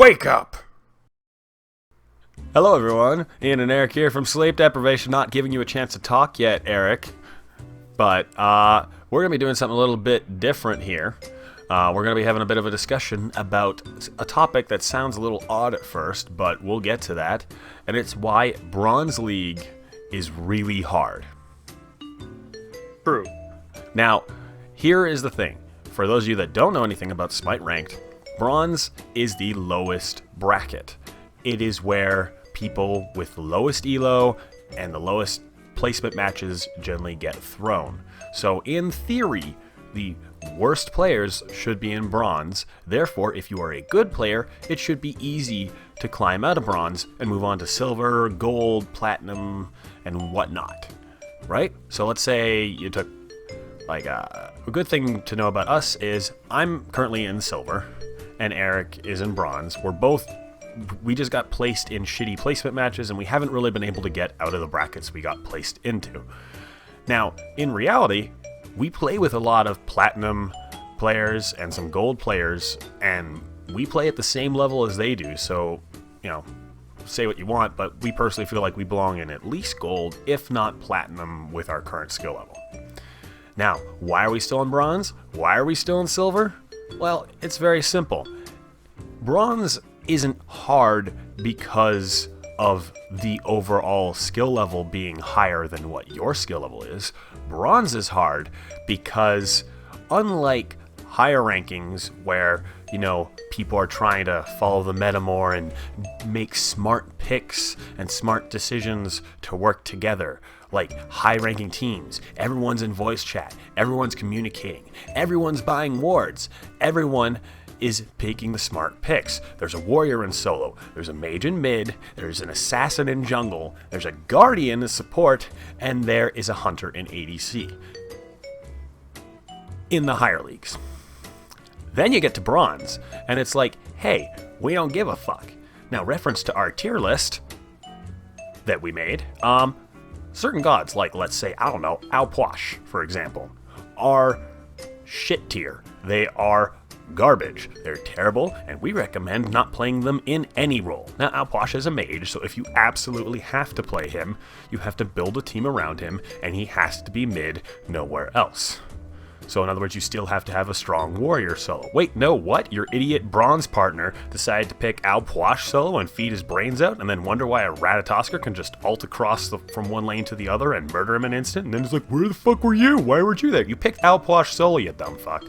Wake up! Hello everyone, Ian and Eric here from Sleep Deprivation. Not giving you a chance to talk yet, Eric. But we're going to be doing something a little bit different here. We're going to be having a bit of a discussion about a topic that sounds a little odd at first, but we'll get to that. And it's why Bronze League is really hard. True. Now, here is the thing. For those of you that don't know anything about Smite Ranked, Bronze is the lowest bracket. It is where people with the lowest elo and the lowest placement matches generally get thrown. So in theory, the worst players should be in Bronze. Therefore, if you are a good player, it should be easy to climb out of Bronze and move on to Silver, Gold, Platinum, and whatnot. Right? So let's say you took, a good thing to know about us is I'm currently in Silver, and Eric is in Bronze. We just got placed in shitty placement matches, and we haven't really been able to get out of the brackets we got placed into. Now, in reality, we play with a lot of Platinum players and some Gold players, and we play at the same level as they do, so, say what you want, but we personally feel like we belong in at least Gold, if not Platinum, with our current skill level. Now, why are we still in Bronze? Why are we still in Silver? Well, it's very simple. Bronze isn't hard because of the overall skill level being higher than what your skill level is. Bronze is hard because, unlike higher rankings where, people are trying to follow the meta more and make smart picks and smart decisions to work together, like high-ranking teams, everyone's in voice chat, everyone's communicating, everyone's buying wards, everyone is picking the smart picks. There's a warrior in solo, there's a mage in mid, there's an assassin in jungle, there's a guardian in support, and there is a hunter in ADC. In the higher leagues. Then you get to Bronze, and it's like, hey, we don't give a fuck. Now, reference to our tier list that we made, certain gods, like, let's say, Alposh, for example, are shit tier. They are garbage. They're terrible, and we recommend not playing them in any role. Now, Alposh is a mage, so if you absolutely have to play him, you have to build a team around him, and he has to be mid, nowhere else. So in other words, you still have to have a strong warrior solo. Wait, no, what? Your idiot Bronze partner decided to pick Alposh solo and feed his brains out, and then wonder why a Ratatosker can just ult across from one lane to the other and murder him in an instant, and then it's like, where the fuck were you? Why weren't you there? You picked Alposh solo, you dumb fuck.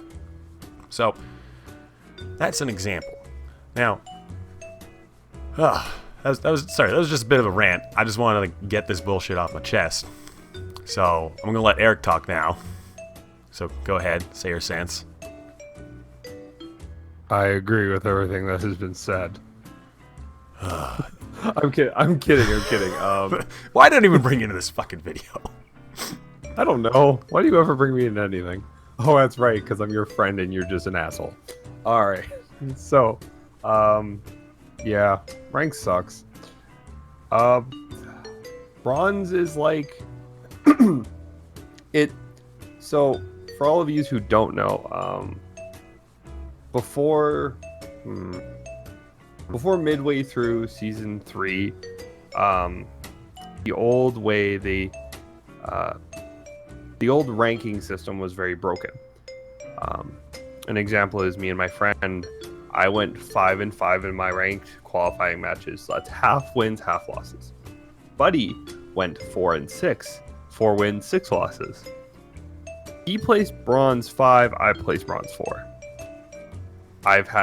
So, that's an example. Now, that was just a bit of a rant. I just wanted to get this bullshit off my chest. So, I'm gonna let Eric talk now. So, go ahead, say your sense. I agree with everything that has been said. I'm kidding. Why didn't I even bring you into this fucking video? I don't know. Why do you ever bring me into anything? Oh, that's right, because I'm your friend and you're just an asshole. Alright. So, yeah, rank sucks. Bronze is like so for all of you who don't know, before midway through season 3, the old way the old ranking system was very broken. An example is me and my friend. I went 5-5 in my ranked qualifying matches. So that's half wins, half losses. Buddy went 4-6, 4 wins, 6 losses. He placed Bronze 5. I placed Bronze 4.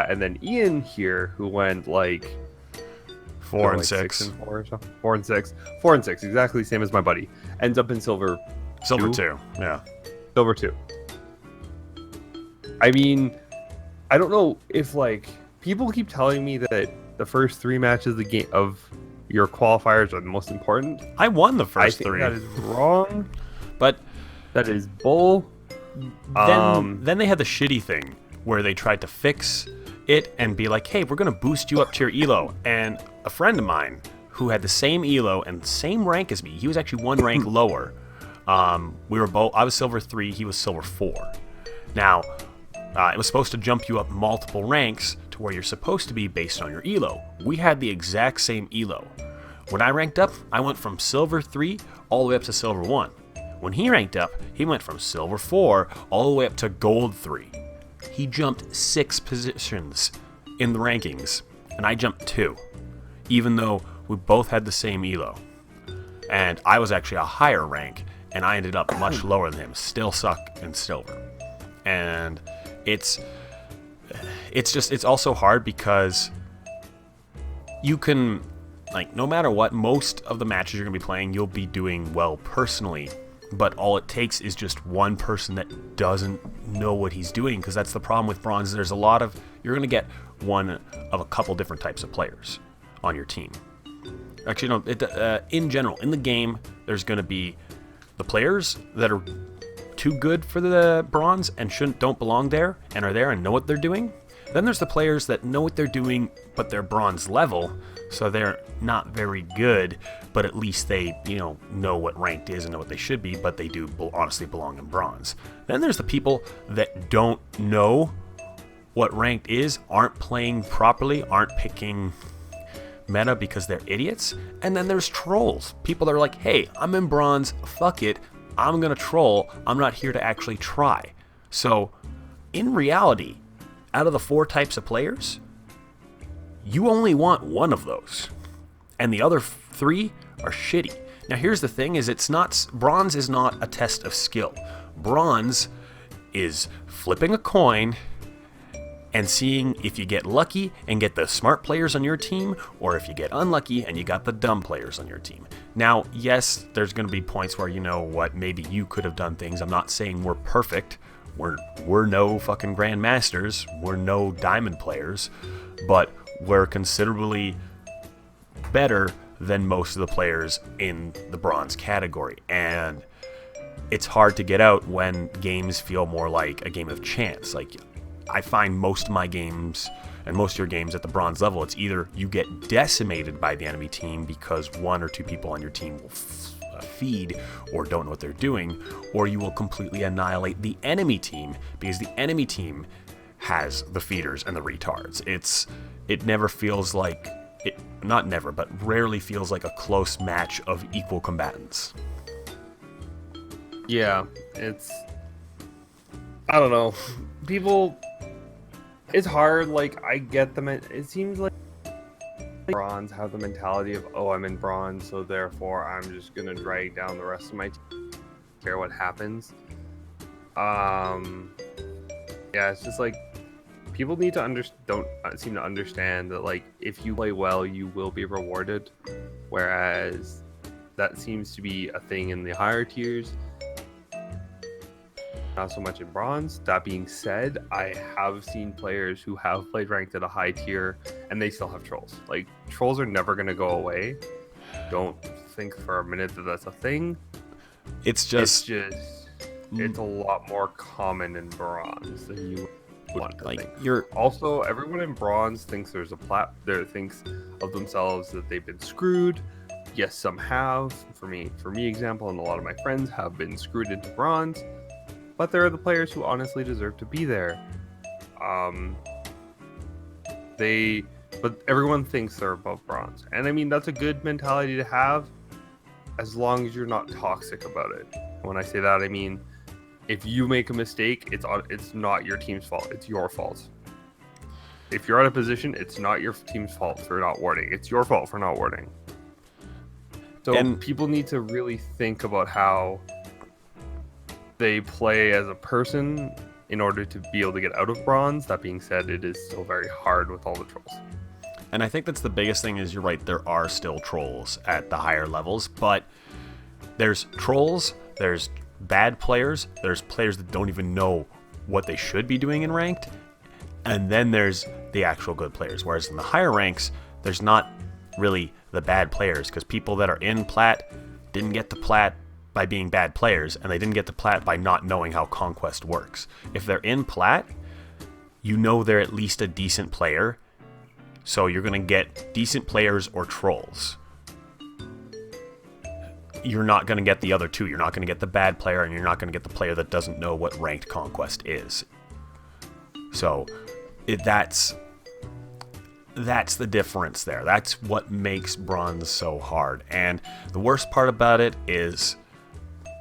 And then Ian here, who went 4 and 6. 4 and 6, 4 and 6, exactly the same as my buddy. Ends up in Silver. Silver 2, yeah. Silver 2. I mean, I don't know if people keep telling me that the first 3 matches of the game of your qualifiers are the most important. I won the first 3. That is wrong. But that is bull. Then they had the shitty thing where they tried to fix it and be like, hey, we're gonna boost you up to your elo. And a friend of mine who had the same elo and same rank as me, he was actually 1 rank lower. We were both. I was Silver 3. He was Silver 4. Now, It was supposed to jump you up multiple ranks to where you're supposed to be based on your elo. We had the exact same elo. When I ranked up, I went from Silver 3 all the way up to Silver 1. When he ranked up, he went from Silver 4 all the way up to Gold 3. He jumped 6 positions in the rankings, and I jumped 2, even though we both had the same elo. And I was actually a higher rank, and I ended up much lower than him, still suck in Silver. And it's also hard because you can, like, no matter what, most of the matches you're going to be playing, you'll be doing well personally, but all it takes is just one person that doesn't know what he's doing, because that's the problem with bronze. There's you're going to get one of a couple different types of players on your team. Actually, no, in general, in the game, there's going to be the players that are too good for the bronze and don't belong there and are there and know what they're doing. Then there's the players that know what they're doing, but they're bronze level, so they're not very good, but at least they, know what ranked is and know what they should be, but they do honestly belong in bronze. Then there's the people that don't know what ranked is, aren't playing properly, aren't picking meta because they're idiots. And then there's trolls. People that are like, hey, I'm in bronze, fuck it, I'm gonna troll, I'm not here to actually try. So, in reality, out of the 4 types of players, you only want one of those, and the other 3 are shitty. Now here's the thing, bronze is not a test of skill. Bronze is flipping a coin and seeing if you get lucky and get the smart players on your team, or if you get unlucky and you got the dumb players on your team. Now, yes, there's going to be points where, maybe you could have done things. I'm not saying we're perfect. We're no fucking grandmasters. We're no diamond players, but we're considerably better than most of the players in the bronze category. And it's hard to get out when games feel more like a game of chance. Like, I find most of my games and most of your games at the bronze level, it's either you get decimated by the enemy team because 1 or 2 people on your team will feed or don't know what they're doing, or you will completely annihilate the enemy team because the enemy team has the feeders and the retards. It never feels like it, not never, but rarely feels like a close match of equal combatants. Yeah, I don't know. People, it's hard. Like, I get them. It seems like bronze have the mentality of, oh, I'm in bronze, so therefore I'm just gonna drag down the rest of my team, care what happens. Yeah, it's just like people need to don't seem to understand that, like, if you play well, you will be rewarded, whereas that seems to be a thing in the higher tiers. Not so much in bronze. That being said, I have seen players who have played ranked at a high tier and they still have trolls. Like, trolls are never going to go away. Don't think for a minute that that's a thing. It's a lot more common in bronze than you want to think. Also, everyone in bronze thinks thinks of themselves that they've been screwed. Yes, some have. For me example, and a lot of my friends have been screwed into bronze. But there are the players who honestly deserve to be there. But everyone thinks they're above bronze. And I mean, that's a good mentality to have as long as you're not toxic about it. When I say that, I mean, if you make a mistake, it's not your team's fault. It's your fault. If you're out of position, it's not your team's fault for not warding. It's your fault for not warding. So people need to really think about how they play as a person in order to be able to get out of bronze. That being said, it is still very hard with all the trolls. And I think that's the biggest thing is, you're right, there are still trolls at the higher levels, but there's trolls, there's bad players, there's players that don't even know what they should be doing in ranked, and then there's the actual good players. Whereas in the higher ranks, there's not really the bad players, because people that are in plat didn't get to plat by being bad players, and they didn't get to plat by not knowing how conquest works. If they're in plat, they're at least a decent player, so you're going to get decent players or trolls. You're not going to get the other two. You're not going to get the bad player, and you're not going to get the player that doesn't know what ranked conquest is. So that's the difference there. That's what makes bronze so hard. And the worst part about it is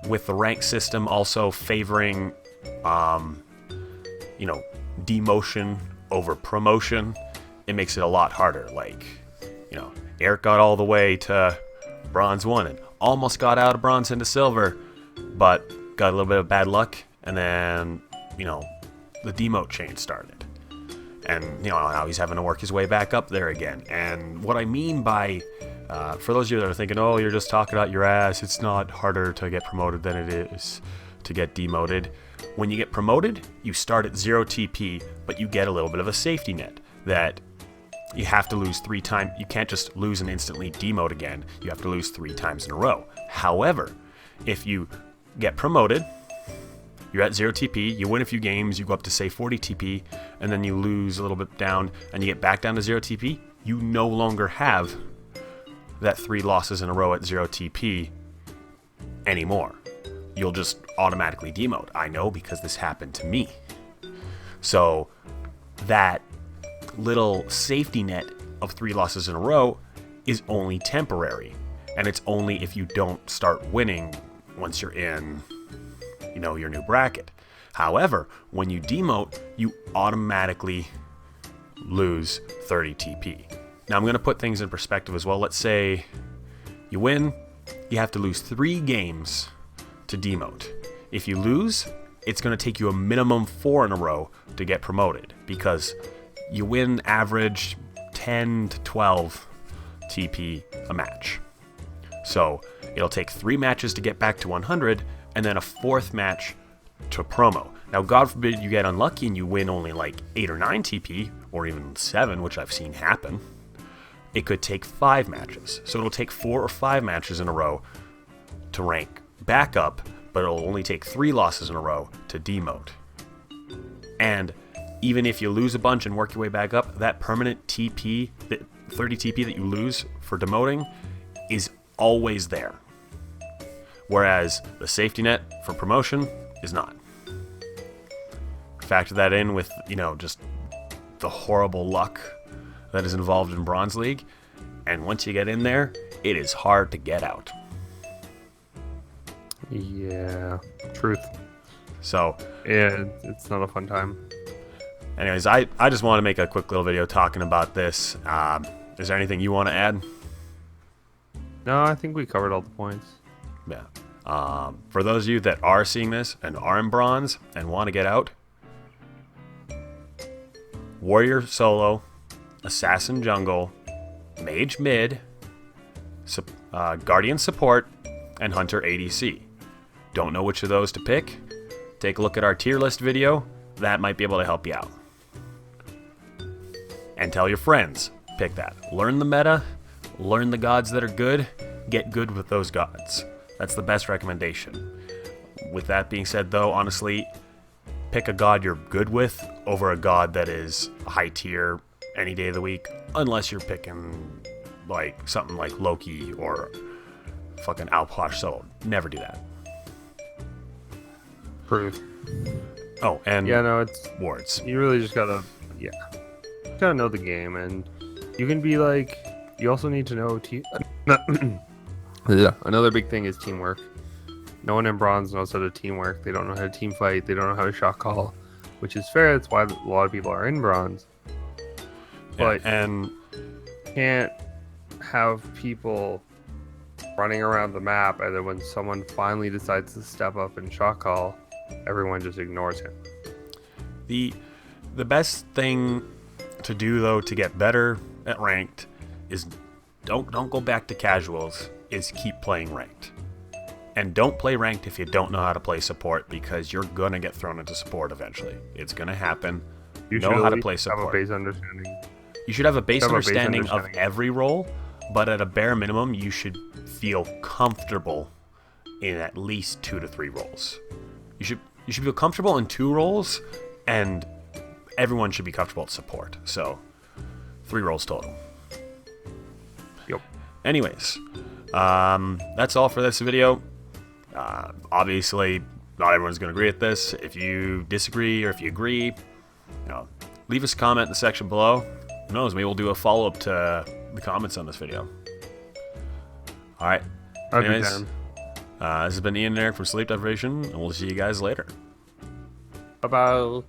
with the rank system also favoring, demotion over promotion, it makes it a lot harder. Like, Eric got all the way to bronze 1 and almost got out of bronze into silver, but got a little bit of bad luck, and then, the demote chain started. And, now he's having to work his way back up there again. And what I mean by, for those of you that are thinking, oh, you're just talking out your ass, it's not harder to get promoted than it is to get demoted. When you get promoted, you start at 0 TP, but you get a little bit of a safety net that you have to lose 3 times. You can't just lose and instantly demote again. You have to lose 3 times in a row. However, if you get promoted, you're at 0 TP, you win a few games, you go up to say 40 TP, and then you lose a little bit down, and you get back down to 0 TP, you no longer have that 3 losses in a row at 0 TP anymore. You'll just automatically demote. I know because this happened to me. So that little safety net of 3 losses in a row is only temporary, and it's only if you don't start winning once you're in, your new bracket. However, when you demote, you automatically lose 30 TP. Now I'm going to put things in perspective as well. Let's say you win, you have to lose 3 games to demote. If you lose, it's going to take you a minimum 4 in a row to get promoted, because you win average 10 to 12 TP a match. So it'll take 3 matches to get back to 100, and then a 4th match to promo. Now, God forbid you get unlucky and you win only like 8 or 9 TP, or even 7, which I've seen happen. It could take 5 matches. So it'll take 4 or 5 matches in a row to rank back up, but it'll only take 3 losses in a row to demote. And even if you lose a bunch and work your way back up, that permanent TP, that 30 TP that you lose for demoting, is always there. Whereas the safety net for promotion is not. Factor that in with, just the horrible luck that is involved in Bronze League, and once you get in there, it is hard to get out. Yeah, truth. So, yeah, it's not a fun time. Anyways, I just want to make a quick little video talking about this. Is there anything you want to add? No, I think we covered all the points. Yeah. For those of you that are seeing this and are in bronze and want to get out, warrior solo, assassin jungle, mage mid, guardian support, and hunter ADC. Don't know which of those to pick? Take a look at our tier list video. That might be able to help you out. And tell your friends. Pick that. Learn the meta. Learn the gods that are good. Get good with those gods. That's the best recommendation. With that being said, though, honestly, pick a god you're good with over a god that is high tier any day of the week, unless you're picking like something like Loki or fucking Alphash Solo. Never do that. Proof. Oh, and yeah, no, it's wards. You really just gotta, gotta know the game, and you can be like, you also need to know Another big thing is teamwork. No one in bronze knows how to teamwork. They don't know how to team fight. They don't know how to shot call, which is fair. That's why a lot of people are in bronze. But and can't have people running around the map, and then when someone finally decides to step up and shot call, everyone just ignores him. The best thing to do, though, to get better at ranked is don't go back to casuals. Is keep playing ranked. And don't play ranked if you don't know how to play support, because you're gonna get thrown into support eventually. It's gonna happen. You know how to play support. Have a base understanding. You should have a base understanding of every role, but at a bare minimum, you should feel comfortable in at least 2 to 3 roles. You should feel comfortable in 2 roles, and everyone should be comfortable at support. So 3 roles total. Yep. Anyways, that's all for this video. Obviously, not everyone's going to agree with this. If you disagree or if you agree, leave us a comment in the section below. Who knows, maybe we'll do a follow-up to the comments on this video. All right. Anyways, this has been Ian and Eric from Sleep Deprivation, and we'll see you guys later. Bye-bye.